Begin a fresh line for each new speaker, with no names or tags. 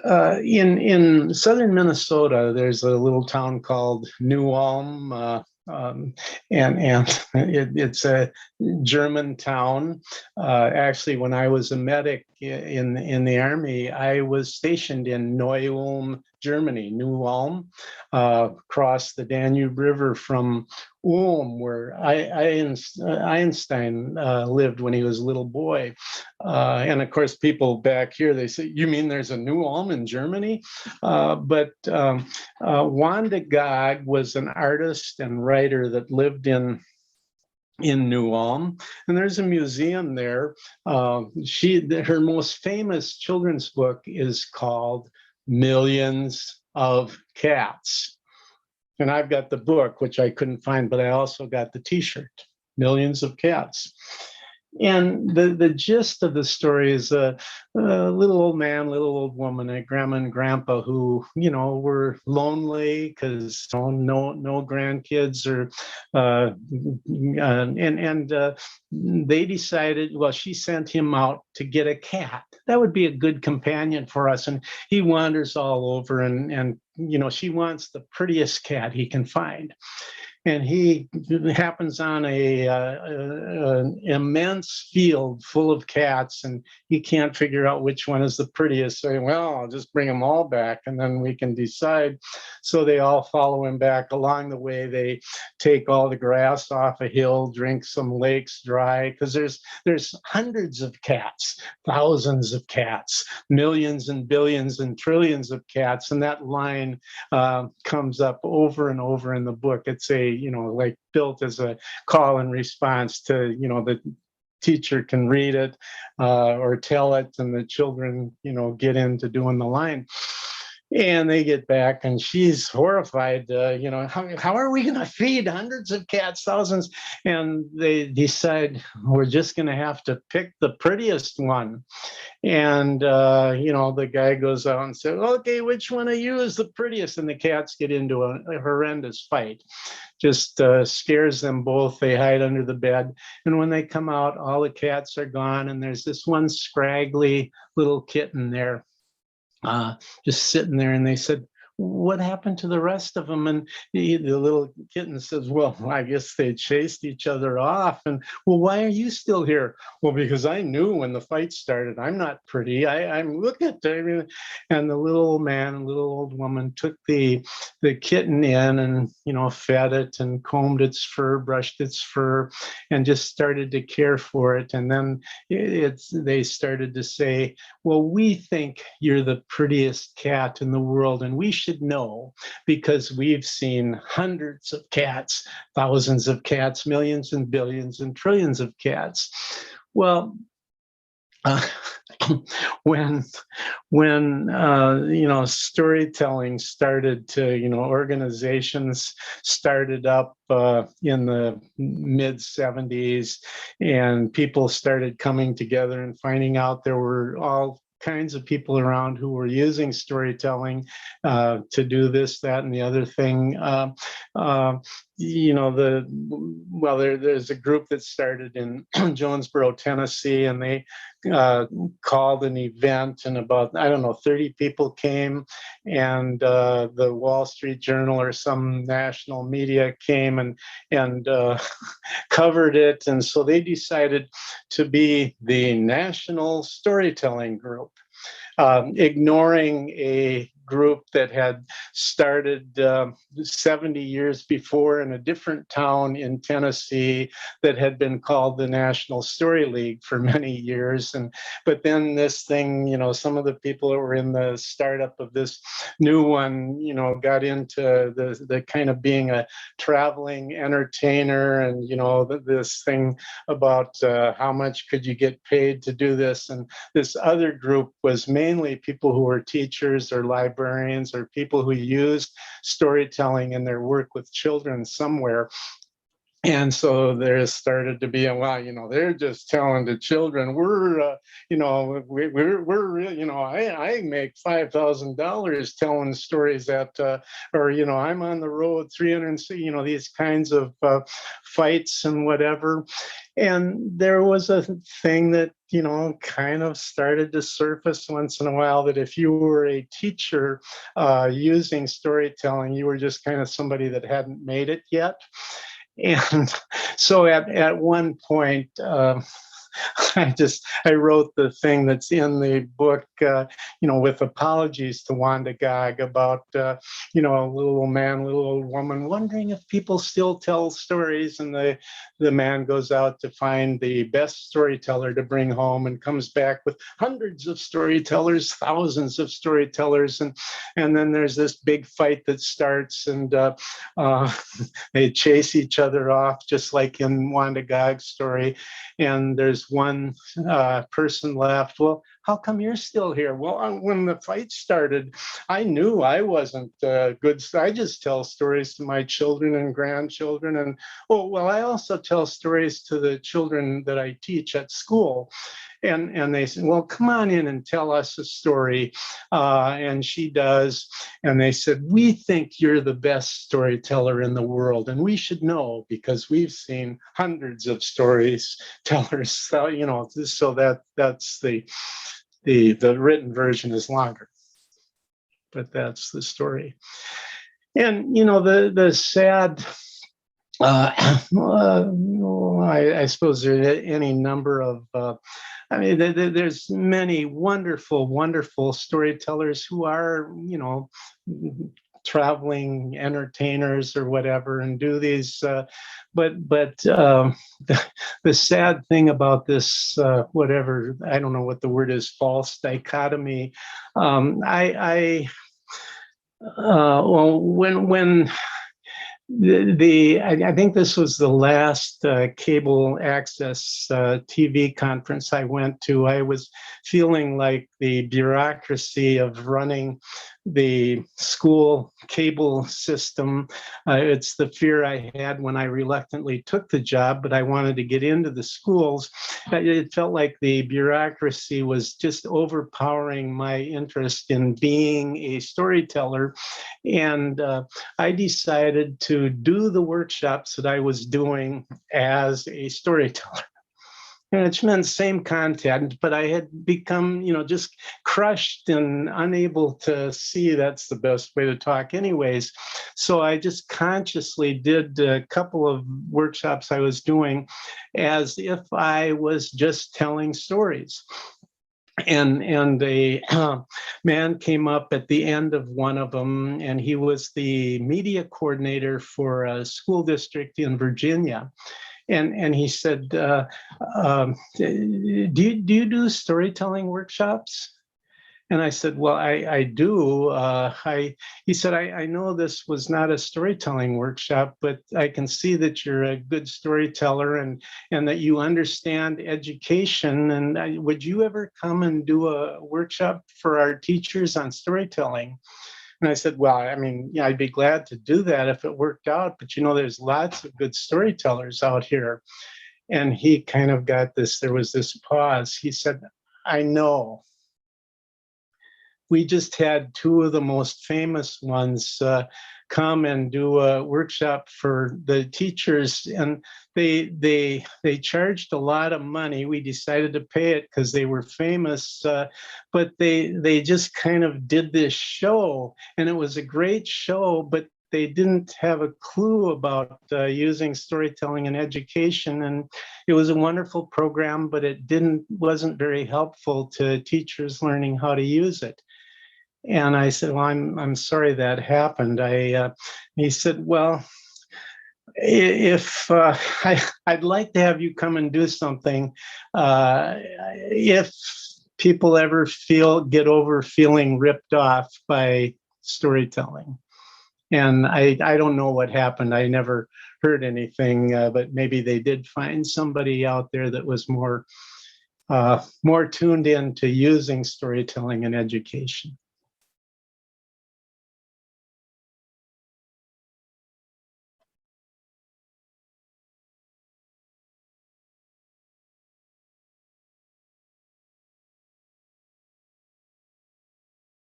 In southern Minnesota, there's a little town called New Ulm, and it's a German town. Actually, when I was a medic in the army, I was stationed in Neu-Ulm, Germany, New Ulm, across the Danube River from Ulm, where Einstein lived when he was a little boy. And of course, people back here, they say, "You mean there's a New Ulm in Germany?" But Wanda Gag was an artist and writer that lived in New Ulm, and there's a museum there. Her most famous children's book is called Millions of Cats. And I've got the book, which I couldn't find, but I also got the T-shirt, Millions of Cats. And the gist of the story is a little old man, little old woman, a grandma and grandpa who, were lonely because no grandkids, or they decided, well, she sent him out to get a cat. That would be a good companion for us. And he wanders all over, and she wants the prettiest cat he can find. And he happens on an immense field full of cats, and he can't figure out which one is the prettiest. So, well, I'll just bring them all back, and then we can decide. So they all follow him back. Along the way, they take all the grass off a hill, drink some lakes dry, because there's hundreds of cats, thousands of cats, millions and billions and trillions of cats, and that line comes up over and over in the book. It's like built as a call and response to, the teacher can read it or tell it, and the children, get into doing the line. And they get back, and she's horrified. How are we going to feed hundreds of cats, thousands? And they decide we're just going to have to pick the prettiest one. And, the guy goes out and says, "Okay, which one of you is the prettiest?" And the cats get into a horrendous fight. Just scares them both. They hide under the bed. And when they come out, all the cats are gone. And there's this one scraggly little kitten there, just sitting there. And they said, "What happened to the rest of them?" And the little kitten says, "Well, I guess they chased each other off." And, "Well, why are you still here?" "Well, because I knew when the fight started, I'm not pretty. I'm look at it." And the little old man and little old woman took the kitten in and, fed it and combed its fur, brushed its fur, and just started to care for it. And then they started to say, "Well, we think you're the prettiest cat in the world, and we should know because we've seen hundreds of cats, thousands of cats, millions and billions and trillions of cats." Well, when storytelling started to, organizations started up in the mid 70s, and people started coming together and finding out there were all kinds of people around who were using storytelling to do this, that, and the other thing. There's a group that started in Jonesboro, Tennessee, and they called an event, and about, 30 people came, and the Wall Street Journal or some national media came and covered it. And so they decided to be the National Storytelling Group, ignoring a group that had started 70 years before in a different town in Tennessee that had been called the National Story League for many years. But then this thing, some of the people that were in the startup of this new one, got into the kind of being a traveling entertainer, and, this thing about how much could you get paid to do this. And this other group was mainly people who were teachers or librarians or people who used storytelling in their work with children somewhere. And so there started to be a, well, they're just telling the children, I make $5,000 telling stories that, or I'm on the road 300, these kinds of fights and whatever. And there was a thing that kind of started to surface once in a while, that if you were a teacher using storytelling, you were just kind of somebody that hadn't made it yet. And so at one point, I wrote the thing that's in the book, with apologies to Wanda Gag about, a little man, little old woman wondering if people still tell stories. And the man goes out to find the best storyteller to bring home and comes back with hundreds of storytellers, thousands of storytellers. And then there's this big fight that starts, and they chase each other off, just like in Wanda Gag's story. And there's one person left. Well, how come you're still here? Well, when the fight started, I knew I wasn't good. I just tell stories to my children and grandchildren. And, oh, well, I also tell stories to the children that I teach at school. And they said, well, come on in and tell us a story. And she does. And they said, we think you're the best storyteller in the world. And we should know because we've seen hundreds of storytellers. So that's the written version is longer. But that's the story. And, the sad I suppose there's any number of, there's many wonderful, wonderful storytellers who are, traveling entertainers or whatever and do these. But the sad thing about this, whatever, I don't know what the word is, false dichotomy. When I think this was the last cable access TV conference I went to. I was feeling like the bureaucracy of running the school cable system. It's the fear I had when I reluctantly took the job, but I wanted to get into the schools. It felt like the bureaucracy was just overpowering my interest in being a storyteller. And I decided to do the workshops that I was doing as a storyteller. And it's been the same content, but I had become, just crushed and unable to see that's the best way to talk anyways. So I just consciously did a couple of workshops I was doing as if I was just telling stories. And a man came up at the end of one of them, and he was the media coordinator for a school district in Virginia. And he said, do you do storytelling workshops? And I said, well, I do. He said, I know this was not a storytelling workshop, but I can see that you're a good storyteller and that you understand education. And would you ever come and do a workshop for our teachers on storytelling? And I said, well, I'd be glad to do that if it worked out. But, there's lots of good storytellers out here. And he kind of got this, there was this pause. He said, I know. We just had two of the most famous ones come and do a workshop for the teachers, and they charged a lot of money. We decided to pay it because they were famous, but they just kind of did this show, and it was a great show, but they didn't have a clue about using storytelling in education. And it was a wonderful program, but it wasn't very helpful to teachers learning how to use it. And I said, well, I'm sorry that happened. He said, well, if I'd like to have you come and do something, if people ever get over feeling ripped off by storytelling. And I don't know what happened. I never heard anything, but maybe they did find somebody out there that was more tuned in to using storytelling in education.